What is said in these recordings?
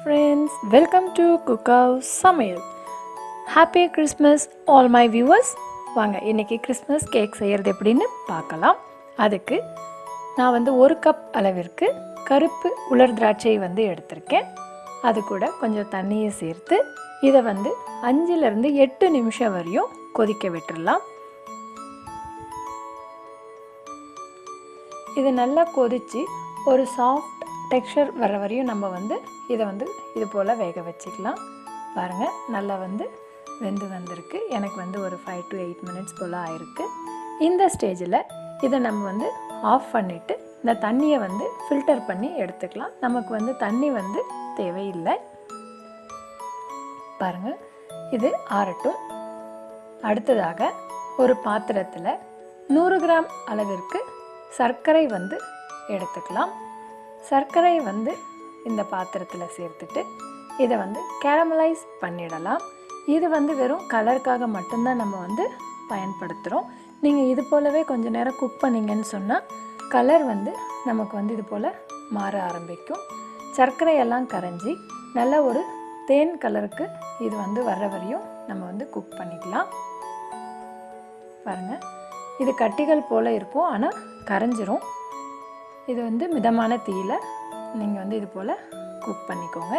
friends, welcome to Cookhouse Samil. Happy Christmas all my viewers. வாங்க இன்னைக்கு Christmas cake செய்கிறது எப்படின்னு பார்க்கலாம். அதுக்கு நான் வந்து 1 கப் அளவிற்கு கருப்பு உலர் திராட்சை வந்து எடுத்திருக்கேன். அது கூட கொஞ்சம் தண்ணியை சேர்த்து இதை வந்து 5லிருந்து 8 நிமிஷம் வரையும் கொதிக்க விட்டுறலாம். இது நல்லா கொதித்து ஒரு சாஃப்ட் டெக்ஸ்சர் வர வரையும் நம்ம வந்து இதை வந்து இது போல் வேக வச்சுக்கலாம். பாருங்கள், நல்லா வந்து வெந்து வந்திருக்கு. எனக்கு வந்து ஒரு 5 to 8 மினிட்ஸ் போல் ஆயிருக்கு. இந்த ஸ்டேஜில் இதை நம்ம வந்து ஆஃப் பண்ணிவிட்டு இந்த தண்ணியை வந்து ஃபில்டர் பண்ணி எடுத்துக்கலாம். நமக்கு வந்து தண்ணி வந்து தேவையில்லை. பாருங்கள், இது ஆறட்டும். அடுத்ததாக ஒரு பாத்திரத்தில் 100 கிராம் அளவிற்கு சர்க்கரை வந்து எடுத்துக்கலாம். சர்க்கரை வந்து இந்த பாத்திரத்தில் சேர்த்துட்டு இதை வந்து கேரமலைஸ் பண்ணிடலாம். இது வந்து வெறும் கலருக்காக மட்டும்தான் நம்ம வந்து பயன்படுத்துகிறோம். நீங்கள் இது போலவே கொஞ்சம் நேரம் குக் பண்ணிங்கன்னு சொன்னால் கலர் வந்து நமக்கு வந்து இது போல் மாற ஆரம்பிக்கும். சர்க்கரையெல்லாம் கரைஞ்சி நல்ல ஒரு தேன் கலருக்கு இது வந்து வர்ற வரையும் நம்ம வந்து குக் பண்ணிக்கலாம். பாருங்கள், இது கட்டிகள் போல் இருக்கும், ஆனால் கரைஞ்சிரும். இது வந்து மிதமான தீயில் நீங்கள் வந்து இது போல் குக் பண்ணிக்கோங்க.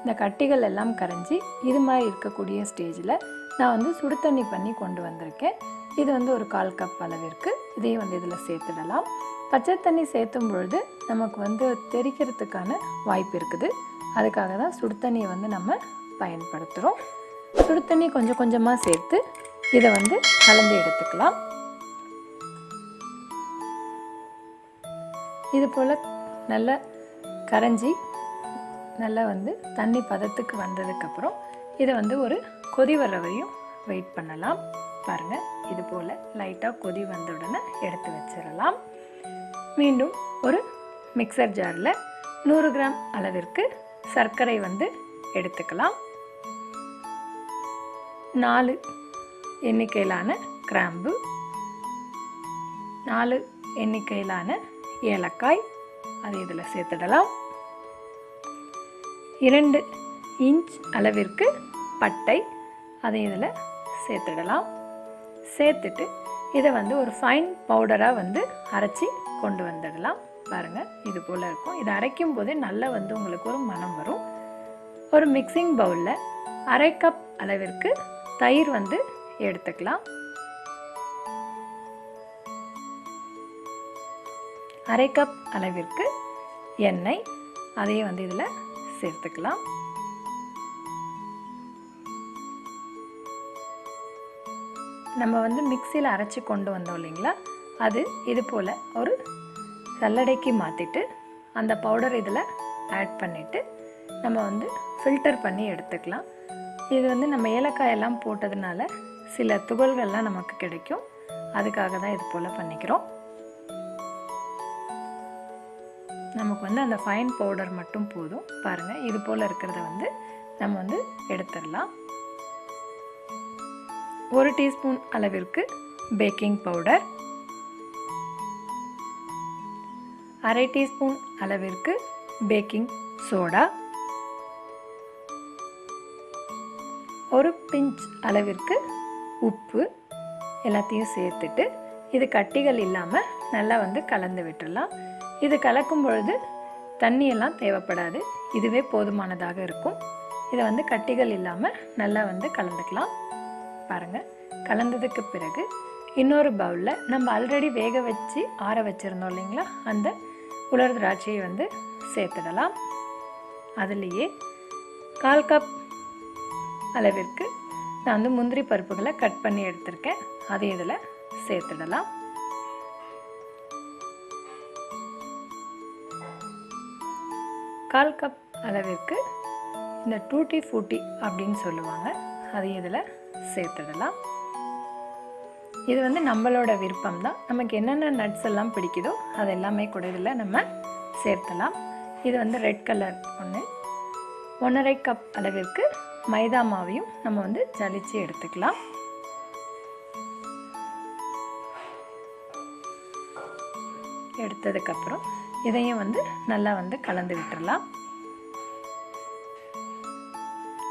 இந்த கட்டிகள் எல்லாம் கரைஞ்சி இது மாதிரி இருக்கக்கூடிய ஸ்டேஜில் நான் வந்து சுடு தண்ணி பண்ணி கொண்டு வந்திருக்கேன். இது வந்து ஒரு 1/4 கப் அளவிற்கு இதையும் வந்து இதில் சேர்த்துடலாம். பச்சை தண்ணி சேர்த்தும் பொழுது நமக்கு வந்து தெறிக்கிறதுக்கான வாய்ப்பு இருக்குது. அதுக்காக தான் சுடு தண்ணியை வந்து நம்ம பயன்படுத்துகிறோம். சுடு தண்ணி கொஞ்சம் கொஞ்சமாக சேர்த்து இதை வந்து கலந்து எடுத்துக்கலாம். இது போல் நல்லா கரைஞ்சி நல்லா வந்து தண்ணி பதத்துக்கு வந்ததுக்கப்புறம் இதை வந்து ஒரு கொதி வர வரையும் வெயிட் பண்ணலாம். பாருங்கள், இது போல் லைட்டாக கொதி வந்த உடனே எடுத்து வச்சிடலாம். மீண்டும் ஒரு மிக்சர் ஜாரில் 100 கிராம் அளவிற்கு சர்க்கரை வந்து எடுத்துக்கலாம். 4 எண்ணிக்கையிலான கிராம்பு, 4 எண்ணிக்கையிலான ஏலக்காய் அதை இதில் சேர்த்துடலாம். 2 இன்ச் அளவிற்கு பட்டை அதை இதில் சேர்த்துடலாம். சேர்த்துட்டு இதை வந்து ஒரு ஃபைன் பவுடராக வந்து அரைச்சி கொண்டு வந்துடலாம். பாருங்கள், இது போல் இருக்கும். இதை அரைக்கும் போதே நல்லா வந்து உங்களுக்கு ஒரு மணம் வரும். ஒரு மிக்சிங் பவுலில் 1/2 கப் அளவிற்கு தயிர் வந்து எடுத்துக்கலாம். 1/2 கப் அளவிற்கு எண்ணெய் அதையும் வந்து இதில் சேர்த்துக்கலாம். நம்ம வந்து மிக்சியில் அரைச்சி கொண்டு வந்தோம் இல்லைங்களா, அது இது போல் ஒரு சல்லடைக்கு மாற்றிட்டு அந்த பவுடர் இதில் ஆட் பண்ணிவிட்டு நம்ம வந்து ஃபில்டர் பண்ணி எடுத்துக்கலாம். இது வந்து நம்ம ஏலக்காயெல்லாம் போட்டதுனால சில துகள்கள்லாம் நமக்கு கிடைக்கும். அதுக்காக தான் இது போல் பண்ணிக்கிறோம். நமக்கு வந்து அந்த ஃபைன் பவுடர் மட்டும் போதும். பாருங்கள், இது போல் இருக்கிறத வந்து நம்ம வந்து எடுத்துடலாம். 1 டீஸ்பூன் அளவிற்கு பேக்கிங் பவுடர், 1/2 டீஸ்பூன் அளவிற்கு பேக்கிங் சோடா, 1 பிஞ்ச் அளவிற்கு உப்பு எல்லாத்தையும் சேர்த்துட்டு இது கட்டிகள் இல்லாமல் நல்லா வந்து கலந்து விட்டுடலாம். இது கலக்கும் பொழுது தண்ணியெல்லாம் தேவைப்படாது, இதுவே போதுமானதாக இருக்கும். இதை வந்து கட்டிகள் இல்லாமல் நல்லா வந்து கலந்துக்கலாம். பாருங்கள், கலந்ததுக்கு பிறகு இன்னொரு பவுலில் நம்ம ஆல்ரெடி வேக வச்சு ஆற வச்சுருந்தோம் இல்லைங்களா, அந்த உலர் திராட்சையை வந்து சேர்த்துடலாம். அதுலேயே 1/4 கப் அளவிற்கு நான் வந்து முந்திரி பருப்புகளை கட் பண்ணி எடுத்திருக்கேன். அதை இதில் சேர்த்துடலாம். கால் கப் அளவிற்கு இந்த டூட்டி ஃப்ரூட்டி அப்படின்னு சொல்லுவாங்க, அதை இதில் சேர்த்துடலாம். இது வந்து நம்மளோட விருப்பம் தான். நமக்கு என்னென்ன நட்ஸ் எல்லாம் பிடிக்குதோ அது எல்லாமே கூட இதில் நம்ம சேர்த்தலாம். இது வந்து ரெட் கலர் ஒன்று. 1/2 கப் அளவிற்கு மைதா மாவையும் நம்ம வந்து ஜலிச்சு எடுத்துக்கலாம். எடுத்ததுக்கப்புறம் இதையும் வந்து நல்லா வந்து கலந்து விட்டுடலாம்.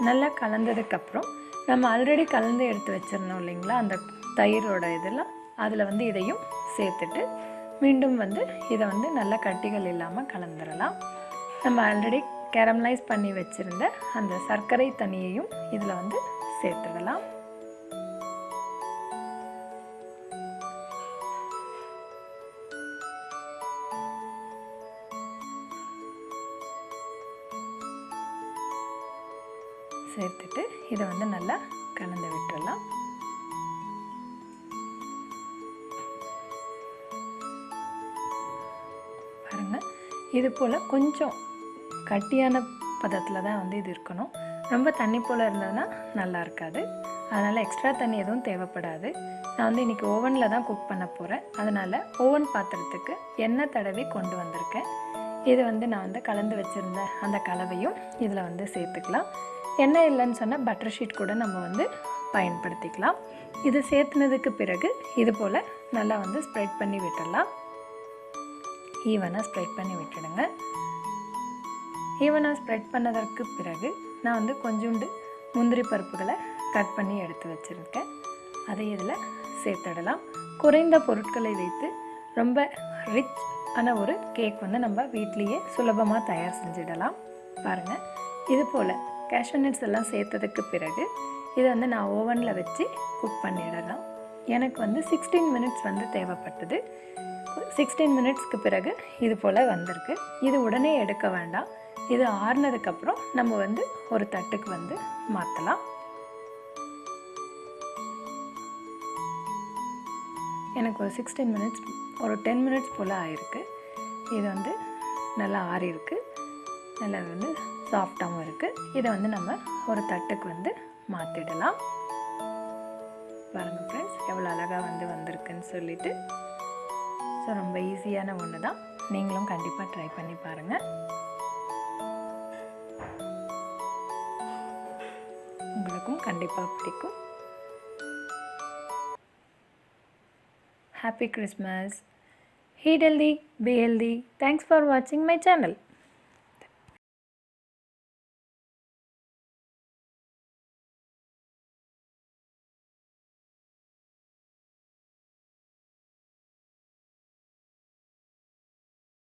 நல்லா கலந்ததுக்கப்புறம் நம்ம ஆல்ரெடி கலந்து எடுத்து வச்சுருந்தோம் இல்லைங்களா, அந்த தயிரோட இதெல்லாம் அதில் வந்து இதையும் சேர்த்துட்டு மீண்டும் வந்து இதை வந்து நல்லா கட்டிகள் இல்லாமல் கலந்துடலாம். நம்ம ஆல்ரெடி கேரமலைஸ் பண்ணி வச்சுருந்த அந்த சர்க்கரை தண்ணியையும் இதில் வந்து சேர்த்துடலாம். சேர்த்துட்டு இதை வந்து நல்லா கலந்து விட்டுடலாம். பாருங்கள், இது போல் கொஞ்சம் கட்டியான பதத்தில் தான் வந்து இது இருக்கணும். ரொம்ப தண்ணி போல் இருந்ததுன்னா நல்லா இருக்காது. அதனால் எக்ஸ்ட்ரா தண்ணி எதுவும் தேவைப்படாது. நான் வந்து இன்றைக்கி ஓவனில் தான் குக் பண்ண போகிறேன். அதனால் ஓவன் பாத்திரத்துக்கு எண்ணெய் தடவி கொண்டு வந்திருக்கேன். இது வந்து நான் வந்து கலந்து வச்சுருந்த அந்த கலவையும் இதில் வந்து சேர்த்துக்கலாம். எண்ணெய் இல்லைன்னு சொன்னால் பட்டர் ஷீட் கூட நம்ம வந்து பயன்படுத்திக்கலாம். இது சேர்த்துனதுக்கு பிறகு இது போல் நல்லா வந்து ஸ்ப்ரெட் பண்ணி விட்டுடலாம். ஈவனாக ஸ்ப்ரெட் பண்ணி விட்டுடுங்க. ஈவனாக ஸ்ப்ரெட் பண்ணதற்கு பிறகு நான் வந்து கொஞ்சோண்டு முந்திரி பருப்புகளை கட் பண்ணி எடுத்து வச்சுருக்கேன். அதை இதில் சேர்த்துடலாம். குறைந்த பொருட்களை வைத்து ரொம்ப ரிச் ஆன ஒரு கேக் வந்து நம்ம வீட்லேயே சுலபமாக தயார் செஞ்சிடலாம். பாருங்கள், இது போல் கேஷ்யூ நட்ஸ் எல்லாம் சேர்த்ததுக்கு பிறகு இதை வந்து நான் ஓவனில் வச்சு குக் பண்ணிடலாம். எனக்கு வந்து 16 மினிட்ஸ் வந்து தேவைப்பட்டது. 16 மினிட்ஸ்க்கு பிறகு இது போல் வந்திருக்கு. இது உடனே எடுக்க வேண்டாம். இது ஆறுனதுக்கப்புறம் நம்ம வந்து ஒரு தட்டுக்கு வந்து மாற்றலாம். எனக்கு ஒரு 16 மினிட்ஸ், ஒரு 10 மினிட்ஸ் போல் ஆயிருக்கு. இது வந்து நல்லா ஆறியிருக்கு, நல்லா வந்து சாஃப்டாகவும் இருக்குது. இதை வந்து நம்ம ஒரு தட்டுக்கு வந்து மாற்றிடலாம். பாருங்கள் ஃப்ரெண்ட்ஸ், எவ்வளோ அழகாக வந்து வந்திருக்குன்னு சொல்லிட்டு. ஸோ ரொம்ப ஈஸியான ஒன்று தான். நீங்களும் கண்டிப்பாக ட்ரை பண்ணி பாருங்கள். உங்களுக்கும் கண்டிப்பாக பிடிக்கும். Happy Christmas. Eat healthy, be healthy. Thanks for watching my channel.